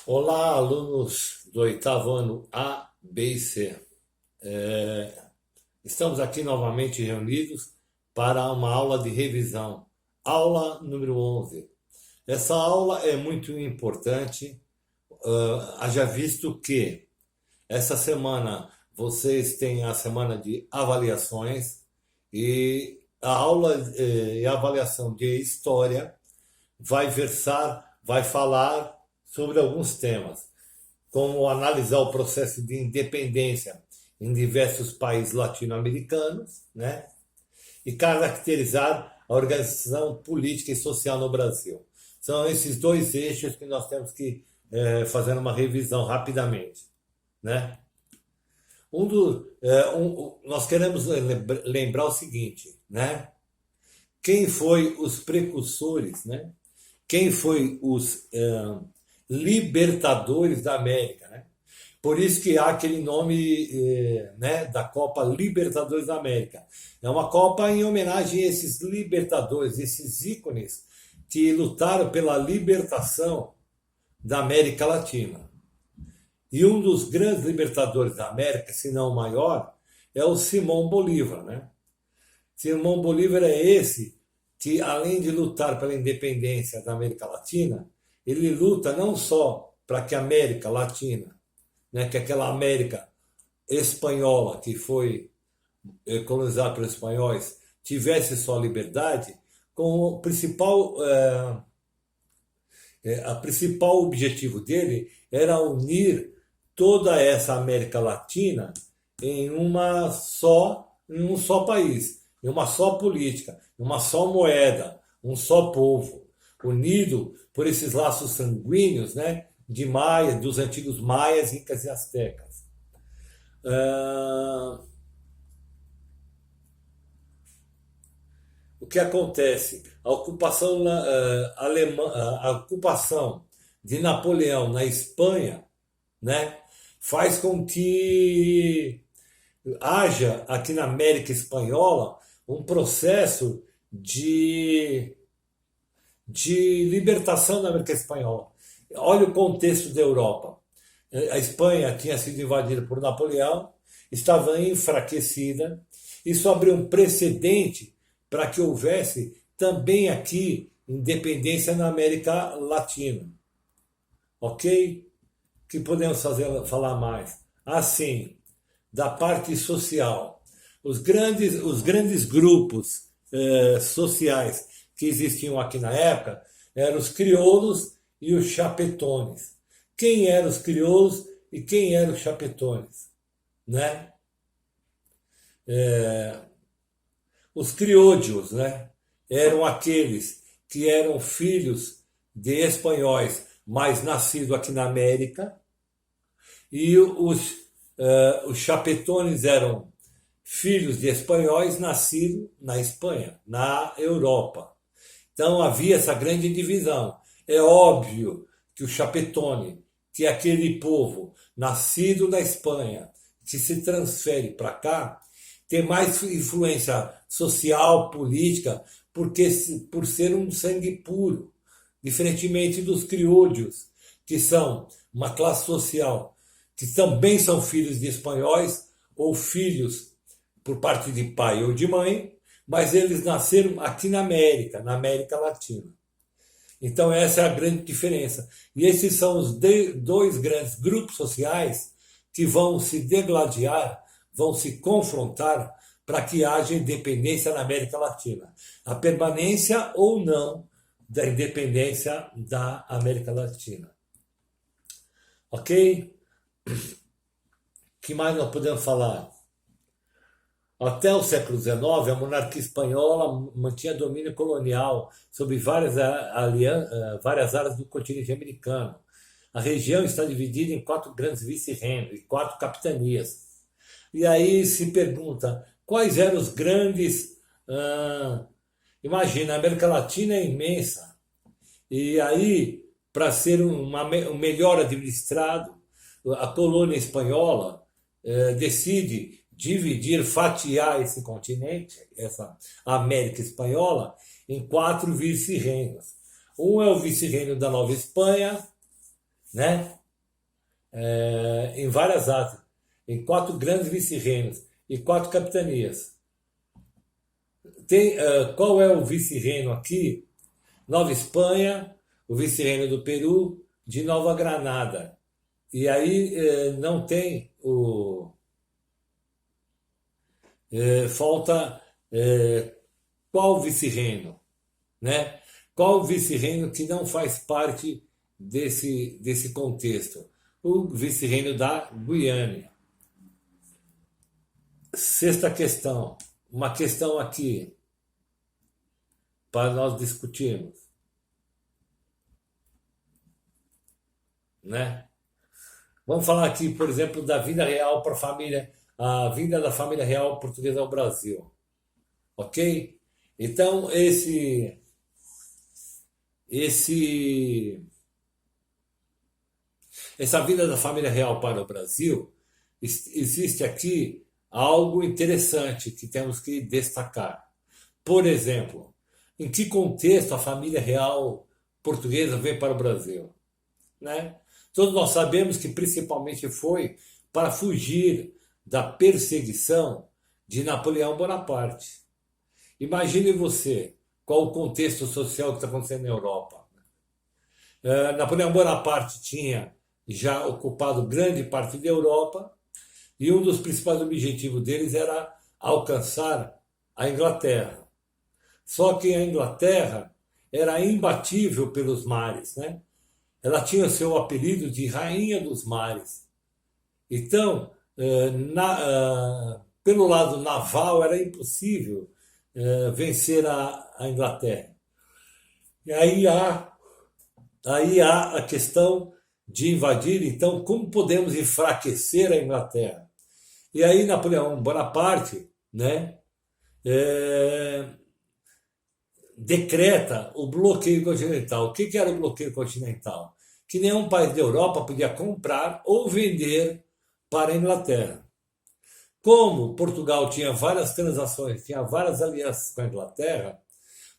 Olá, alunos do oitavo ano A, B e C. Estamos aqui novamente reunidos para uma aula de revisão, aula número 11. Essa aula é muito importante, haja visto que essa semana vocês têm a semana de avaliações e a aula e a avaliação de história vai falar sobre alguns temas, como analisar o processo de independência em diversos países latino-americanos, né? E caracterizar a organização política e social no Brasil. São esses dois eixos que nós temos que fazer uma revisão rapidamente, né? Nós queremos lembrar o seguinte, né? Quem foi os precursores, né? Quem foi os libertadores da América, né? Por isso que há aquele nome né, da Copa Libertadores da América. É uma Copa em homenagem a esses libertadores, esses ícones que lutaram pela libertação da América Latina. E um dos grandes libertadores da América, se não o maior, é o Simão Bolívar, né? Simão Bolívar é esse que, além de lutar pela independência da América Latina, ele luta não só para que a América Latina, né, que aquela América espanhola que foi colonizada pelos espanhóis, tivesse sua liberdade, com o a principal objetivo dele era unir toda essa América Latina em um só país, em uma só política, em uma só moeda, um só povo, unido por esses laços sanguíneos, né, de Maia, dos antigos maias, incas e astecas. Ah, o que acontece? A ocupação alemã, a ocupação de Napoleão na Espanha, né, faz com que haja aqui na América Espanhola um processo de libertação da América Espanhola. Olha o contexto da Europa. A Espanha tinha sido invadida por Napoleão, estava enfraquecida. Isso abriu um precedente para que houvesse também aqui independência na América Latina. Ok? O que podemos falar mais? Assim, da parte social. Os grandes grupos sociais que existiam aqui na época eram os crioulos e os chapetones. Quem eram os crioulos e quem eram os chapetones? Né? Os criollos, né? Eram aqueles que eram filhos de espanhóis, mas nascidos aqui na América, e os chapetones eram filhos de espanhóis nascidos na Espanha, na Europa. Então havia essa grande divisão. É óbvio que o chapetone, que é aquele povo nascido na Espanha, que se transfere para cá, tem mais influência social, política, porque por ser um sangue puro, diferentemente dos criollos, que são uma classe social que também são filhos de espanhóis ou filhos por parte de pai ou de mãe, mas eles nasceram aqui na América Latina. Então essa é a grande diferença. E esses são os dois grandes grupos sociais que vão se degladiar, vão se confrontar para que haja independência na América Latina. A permanência ou não da independência da América Latina. Ok? O que mais nós podemos falar? Até o século XIX, a monarquia espanhola mantinha domínio colonial sobre várias áreas do continente americano. A região está dividida em 4 grandes vice-reinos e 4 capitanias. E aí se pergunta, quais eram os grandes... imagina, a América Latina é imensa. E aí, para ser um melhor administrado, a colônia espanhola decide dividir, fatiar esse continente, essa América Espanhola, em 4 vice-reinos. Um é o vice-reino da Nova Espanha, né? Em várias áreas, em 4 grandes vice-reinos e 4 capitanias. Qual é o vice-reino aqui? Nova Espanha, o vice-reino do Peru, de Nova Granada. E aí não tem falta qual vice-reino, né? Qual vice-reino que não faz parte desse contexto? O vice-reino da Guiana. Sexta questão, uma questão aqui para nós discutirmos, né? Vamos falar aqui, por exemplo, da vida real para a vinda da família real portuguesa ao Brasil, ok? Então esse essa vinda da família real para o Brasil, existe aqui algo interessante que temos que destacar. Por exemplo, em que contexto a família real portuguesa veio para o Brasil, né? Todos nós sabemos que principalmente foi para fugir da perseguição de Napoleão Bonaparte. Imagine você qual o contexto social que está acontecendo na Europa. Napoleão Bonaparte tinha já ocupado grande parte da Europa e um dos principais objetivos deles era alcançar a Inglaterra. Só que a Inglaterra era imbatível pelos mares, né? Ela tinha seu apelido de Rainha dos Mares. Então, pelo lado naval, era impossível vencer a Inglaterra. E aí há a questão de invadir, então, como podemos enfraquecer a Inglaterra? E aí Napoleão Bonaparte, né, decreta o bloqueio continental. O que era o bloqueio continental? Que nenhum país da Europa podia comprar ou vender para a Inglaterra. Como Portugal tinha várias transações, tinha várias alianças com a Inglaterra,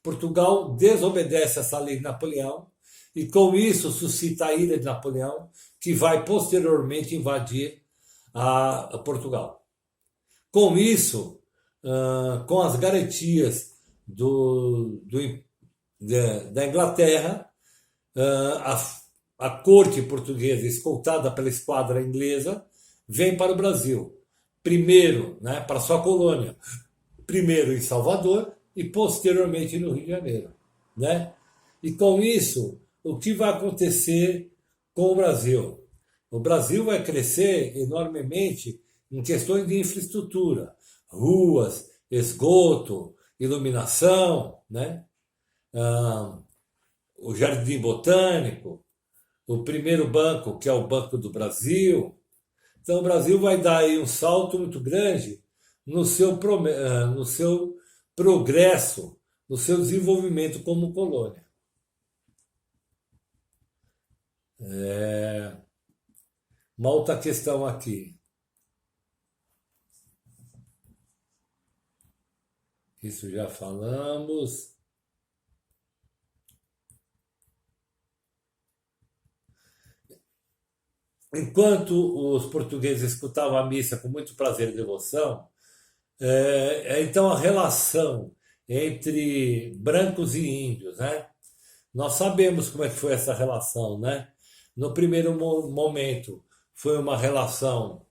Portugal desobedece essa lei de Napoleão e com isso suscita a ira de Napoleão, que vai posteriormente invadir a Portugal. Com isso, com as garantias da Inglaterra, a corte portuguesa, escoltada pela esquadra inglesa, vem para o Brasil. Primeiro, né, para sua colônia. Primeiro em Salvador e posteriormente no Rio de Janeiro, né? E com isso, o que vai acontecer com o Brasil? O Brasil vai crescer enormemente em questões de infraestrutura, ruas, esgoto, iluminação, né? O Jardim Botânico, o primeiro banco, que é o Banco do Brasil. Então, o Brasil vai dar aí um salto muito grande no seu progresso, no seu desenvolvimento como colônia. Uma outra questão aqui. Isso já falamos. Enquanto os portugueses escutavam a missa com muito prazer e devoção, então a relação entre brancos e índios, né? Nós sabemos como é que foi essa relação, né? No primeiro momento foi uma relação,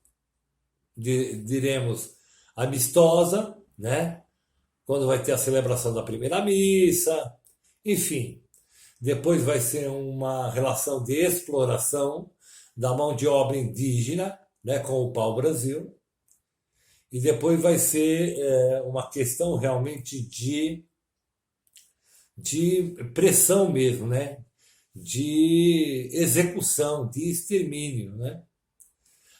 diremos, amistosa, né? Quando vai ter a celebração da primeira missa, enfim. Depois vai ser uma relação de exploração da mão de obra indígena, né, com o pau-brasil. E depois vai ser uma questão realmente de pressão mesmo, né? De execução, de extermínio, né?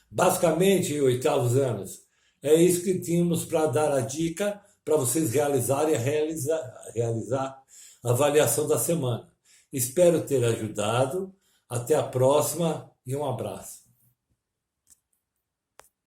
Basicamente, oitavos anos, é isso que tínhamos para dar a dica para vocês realizar a avaliação da semana. Espero ter ajudado. Até a próxima e um abraço.